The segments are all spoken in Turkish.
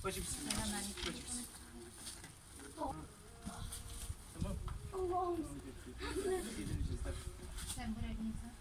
Bacım bismillah. Bacım bismillah. Tamam. Allah'ım. Yedireceğiz tabii. Sen buraya gitsen.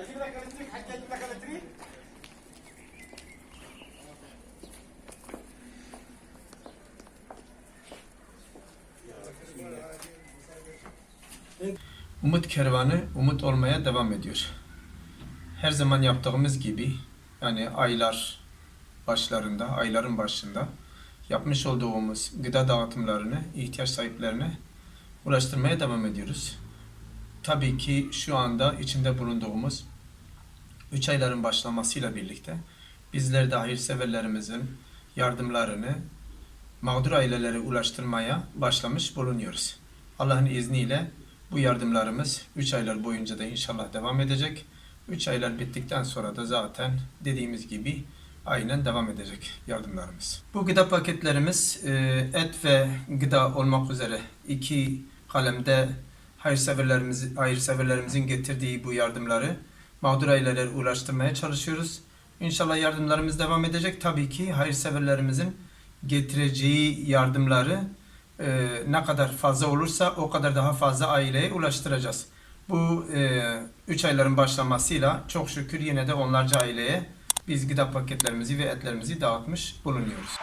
اجيب لك الكتريك حتى اجيب لك الكتريك. Umut kervanı umut olmaya devam ediyor. Her zaman yaptığımız gibi yani ayların başında yapmış olduğumuz gıda dağıtımlarını ihtiyaç sahiplerine ulaştırmaya devam ediyoruz. Tabii ki şu anda içinde bulunduğumuz 3 ayların başlamasıyla birlikte bizler de hayırseverlerimizin yardımlarını mağdur ailelere ulaştırmaya başlamış bulunuyoruz. Allah'ın izniyle bu yardımlarımız 3 aylar boyunca da inşallah devam edecek. 3 aylar bittikten sonra da zaten dediğimiz gibi aynen devam edecek yardımlarımız. Bu gıda paketlerimiz et ve gıda olmak üzere 2 kalemde hayırseverlerimizin getirdiği bu yardımları mağdur ailelere ulaştırmaya çalışıyoruz. İnşallah yardımlarımız devam edecek. Tabii ki hayırseverlerimizin getireceği yardımları ne kadar fazla olursa o kadar daha fazla aileye ulaştıracağız. Bu 3 ayların başlamasıyla çok şükür yine de onlarca aileye biz gıda paketlerimizi ve etlerimizi dağıtmış bulunuyoruz.